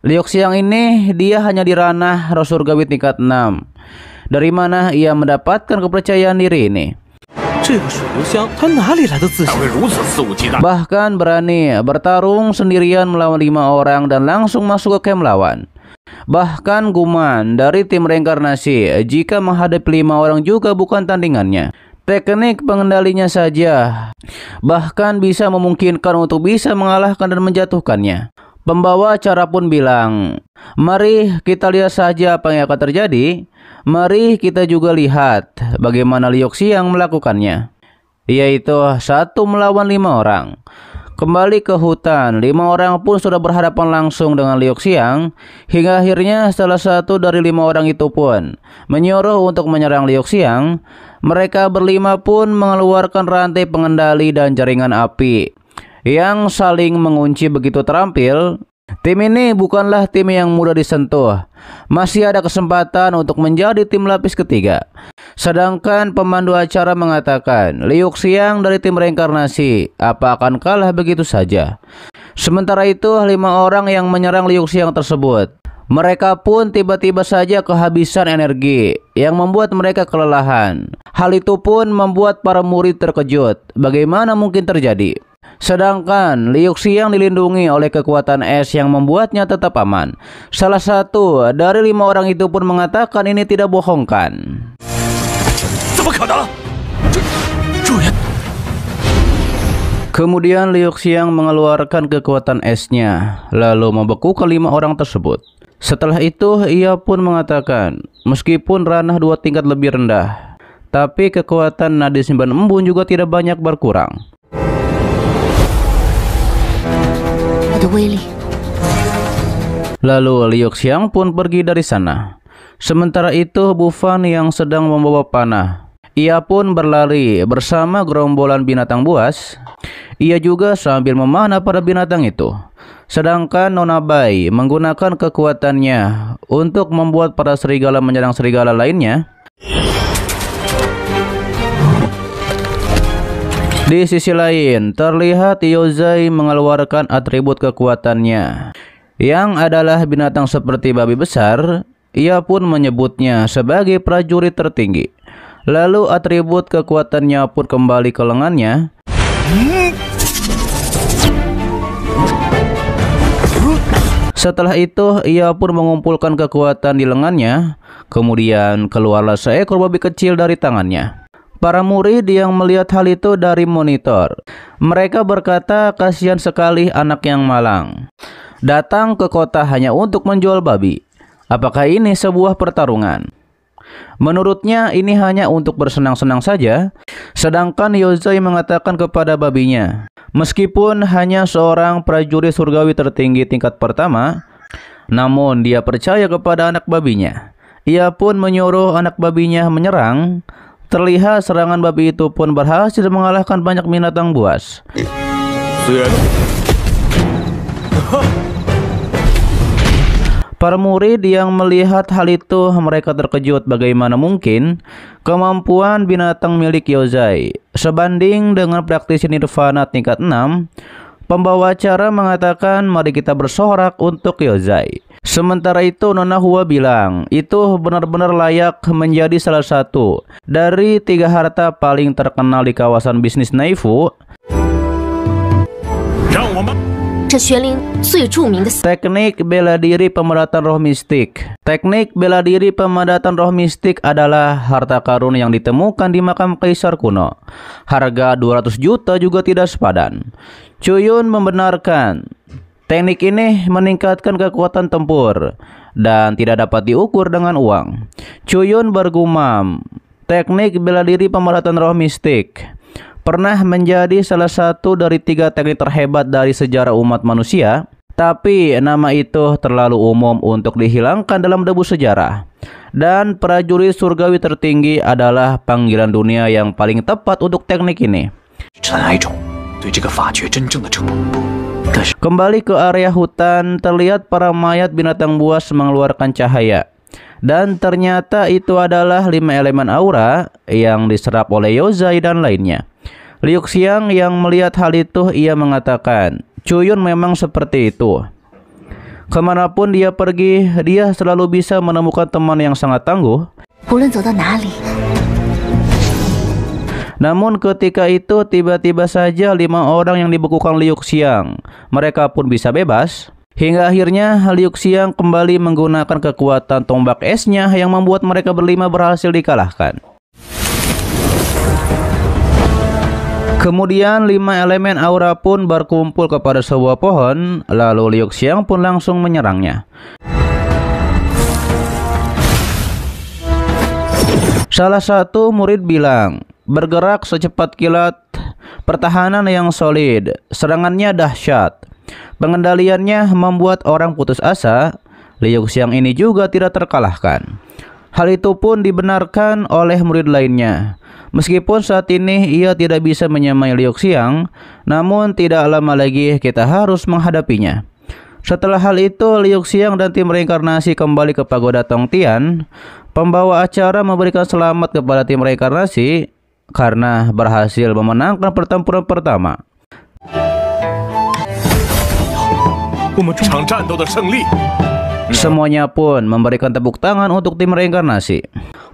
Liu Xiang ini dia hanya di ranah roh surgawi tingkat 6. Dari mana ia mendapatkan kepercayaan diri ini? Bahkan berani bertarung sendirian melawan 5 orang dan langsung masuk ke camp lawan. Bahkan Guman dari tim reinkarnasi jika menghadapi 5 orang juga bukan tandingannya. Teknik pengendalinya saja bahkan bisa memungkinkan untuk bisa mengalahkan dan menjatuhkannya. Pembawa acara pun bilang, mari kita lihat saja apa yang akan terjadi. Mari kita juga lihat bagaimana Liu Xiang melakukannya. Yaitu 1 melawan 5 orang. Kembali ke hutan, 5 orang pun sudah berhadapan langsung dengan Liu Xiang. Hingga akhirnya salah satu dari 5 orang itu pun menyuruh untuk menyerang Liu Xiang. Mereka berlima pun mengeluarkan rantai pengendali dan jaringan api yang saling mengunci begitu terampil. Tim ini bukanlah tim yang mudah disentuh. Masih ada kesempatan untuk menjadi tim lapis ketiga. Sedangkan pemandu acara mengatakan Liu Xiang dari tim reinkarnasi apa akan kalah begitu saja. Sementara itu 5 orang yang menyerang Liu Xiang tersebut, mereka pun tiba-tiba saja kehabisan energi yang membuat mereka kelelahan. Hal itu pun membuat para murid terkejut. Bagaimana mungkin terjadi? Sedangkan Liu Xiang dilindungi oleh kekuatan es yang membuatnya tetap aman. Salah satu dari 5 orang itu pun mengatakan ini tidak bohongkan. Kemudian Liu Xiang mengeluarkan kekuatan esnya, lalu membekukan 5 orang tersebut. Setelah itu ia pun mengatakan, meskipun ranah 2 tingkat lebih rendah, tapi kekuatan nadi simpan embun juga tidak banyak berkurang. Lalu Liu Xiang pun pergi dari sana. Sementara itu Bufan yang sedang membawa panah, ia pun berlari bersama gerombolan binatang buas. Ia juga sambil memanah pada binatang itu. Sedangkan Nona Bai menggunakan kekuatannya untuk membuat para serigala menyerang serigala lainnya. Di sisi lain, terlihat Yozai mengeluarkan atribut kekuatannya, yang adalah binatang seperti babi besar. Ia pun menyebutnya sebagai prajurit tertinggi. Lalu atribut kekuatannya pun kembali ke lengannya. Setelah itu, ia pun mengumpulkan kekuatan di lengannya. Kemudian keluarlah seekor babi kecil dari tangannya. Para murid yang melihat hal itu dari monitor, mereka berkata kasihan sekali anak yang malang. Datang ke kota hanya untuk menjual babi. Apakah ini sebuah pertarungan? Menurutnya ini hanya untuk bersenang-senang saja. Sedangkan Yozai mengatakan kepada babinya, meskipun hanya seorang prajurit surgawi tertinggi tingkat pertama, namun dia percaya kepada anak babinya. Ia pun menyuruh anak babinya menyerang. Terlihat serangan babi itu pun berhasil mengalahkan banyak binatang buas. Para murid yang melihat hal itu, mereka terkejut bagaimana mungkin kemampuan binatang milik Yozai sebanding dengan praktisi nirvana tingkat 6. Pembawa acara mengatakan mari kita bersorak untuk Yozai. Sementara itu Nona Hua bilang itu benar-benar layak menjadi salah satu dari 3 harta paling terkenal di kawasan bisnis Naifu. Teknik bela diri pemadatan roh mistik. Teknik bela diri pemadatan roh mistik adalah harta karun yang ditemukan di makam kaisar kuno. Harga 200 juta juga tidak sepadan. Cuyun membenarkan teknik ini meningkatkan kekuatan tempur dan tidak dapat diukur dengan uang. Cuyun bergumam, teknik bela diri pemadatan roh mistik pernah menjadi salah satu dari 3 teknik terhebat dari sejarah umat manusia, tapi nama itu terlalu umum untuk dihilangkan dalam debu sejarah. Dan prajurit surgawi tertinggi adalah panggilan dunia yang paling tepat untuk teknik ini. Kembali ke area hutan, terlihat para mayat binatang buas mengeluarkan cahaya. Dan ternyata itu adalah 5 elemen aura yang diserap oleh Yozai dan lainnya. Liu Xiang yang melihat hal itu, ia mengatakan, Cuyun memang seperti itu. Kemanapun dia pergi, dia selalu bisa menemukan teman yang sangat tangguh. Namun ketika itu tiba-tiba saja 5 orang yang dibekukan Liu Xiang. Mereka pun bisa bebas. Hingga akhirnya Liu Xiang kembali menggunakan kekuatan tombak esnya yang membuat mereka berlima berhasil dikalahkan. Kemudian 5 elemen aura pun berkumpul kepada sebuah pohon. Lalu Liu Xiang pun langsung menyerangnya. Salah satu murid bilang, bergerak secepat kilat, pertahanan yang solid, serangannya dahsyat. Pengendaliannya membuat orang putus asa. Liu Xiang ini juga tidak terkalahkan. Hal itu pun dibenarkan oleh murid lainnya. Meskipun saat ini ia tidak bisa menyamai Liu Xiang, namun tidak lama lagi kita harus menghadapinya. Setelah hal itu, Liu Xiang dan tim reinkarnasi kembali ke pagoda Tongtian. Pembawa acara memberikan selamat kepada tim reinkarnasi karena berhasil memenangkan pertempuran pertama. Semuanya pun memberikan tepuk tangan untuk tim reinkarnasi.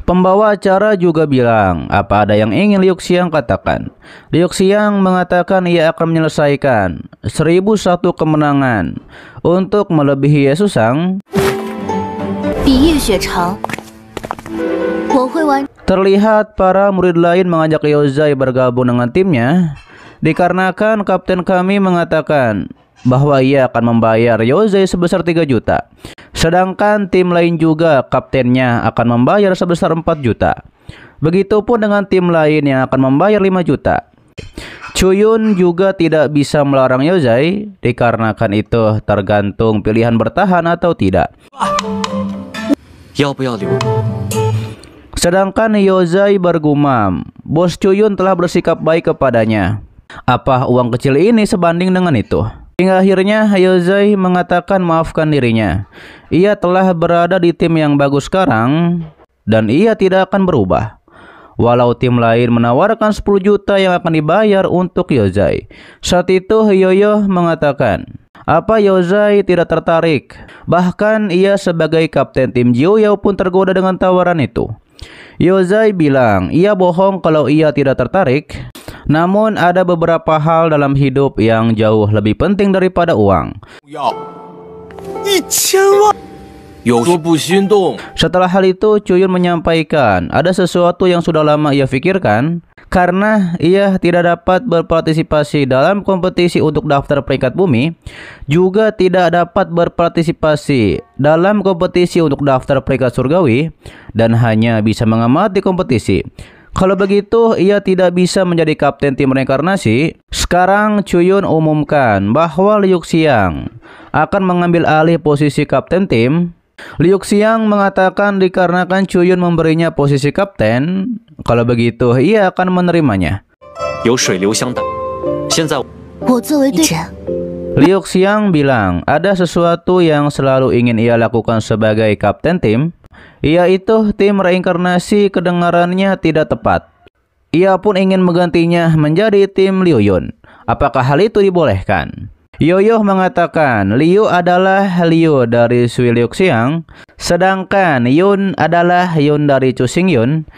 Pembawa acara juga bilang, apa ada yang ingin Liu Xiang katakan? Liu Xiang mengatakan ia akan menyelesaikan 1001 kemenangan untuk melebihi Yesus Sang. Terlihat para murid lain mengajak Liu Zai bergabung dengan timnya, dikarenakan kapten kami mengatakan bahwa ia akan membayar Liu Zai sebesar 3 juta. Sedangkan tim lain juga kaptennya akan membayar sebesar 4 juta. Begitupun dengan tim lain yang akan membayar 5 juta. Chuyun juga tidak bisa melarang Liu Zai, dikarenakan itu tergantung pilihan bertahan atau tidak. Sedangkan Liu Zai bergumam, bos Chuyun telah bersikap baik kepadanya. Apa uang kecil ini sebanding dengan itu? Hingga akhirnya Liu Zai mengatakan maafkan dirinya. Ia telah berada di tim yang bagus sekarang dan ia tidak akan berubah. Walau tim lain menawarkan 10 juta yang akan dibayar untuk Liu Zai. Saat itu Yoyo mengatakan, apa Liu Zai tidak tertarik? Bahkan ia sebagai kapten tim Jiuyao pun tergoda dengan tawaran itu. Liu Zai bilang ia bohong kalau ia tidak tertarik. Namun ada beberapa hal dalam hidup yang jauh lebih penting daripada uang. Setelah hal itu, Chuyun menyampaikan ada sesuatu yang sudah lama ia pikirkan. Karena ia tidak dapat berpartisipasi dalam kompetisi untuk daftar peringkat bumi, juga tidak dapat berpartisipasi dalam kompetisi untuk daftar peringkat surgawi, dan hanya bisa mengamati kompetisi. Kalau begitu, ia tidak bisa menjadi kapten tim reinkarnasi. Sekarang Chuyun umumkan bahwa Liu Xiang akan mengambil alih posisi kapten tim. Liu Xiang mengatakan dikarenakan Chuyun memberinya posisi kapten, kalau begitu ia akan menerimanya. Liu Xiang bilang ada sesuatu yang selalu ingin ia lakukan sebagai kapten tim, yaitu tim reinkarnasi kedengarannya tidak tepat. Ia pun ingin menggantinya menjadi tim Liu Yun. Apakah hal itu dibolehkan? Yoyo mengatakan Liu adalah Liu dari Sui Liu Xiang, sedangkan Yun adalah Yun dari Chu Xing Yun.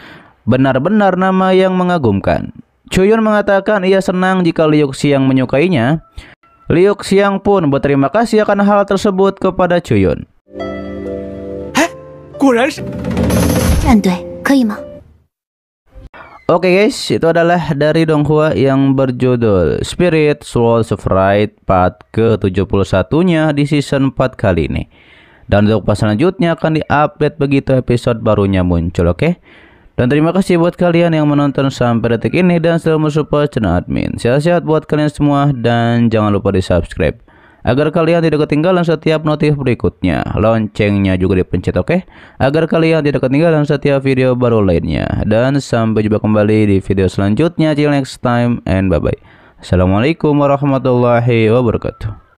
Benar-benar nama yang mengagumkan. Chuyun mengatakan ia senang jika Liu Xiang menyukainya. Liu Xiang pun berterima kasih akan hal tersebut kepada Chuyun. Oke guys, itu adalah dari Donghua yang berjudul Spirit Swords of Right part ke-71-nya di season 4 kali ini. Dan untuk pas selanjutnya akan diupdate begitu episode barunya muncul, oke? Dan terima kasih buat kalian yang menonton sampai detik ini dan selalu mensupport channel admin. Sehat-sehat buat kalian semua dan jangan lupa di subscribe agar kalian tidak ketinggalan setiap notif berikutnya. Loncengnya juga dipencet, oke? Agar kalian tidak ketinggalan setiap video baru lainnya. Dan sampai jumpa kembali di video selanjutnya. Till next time and bye bye. Assalamualaikum warahmatullahi wabarakatuh.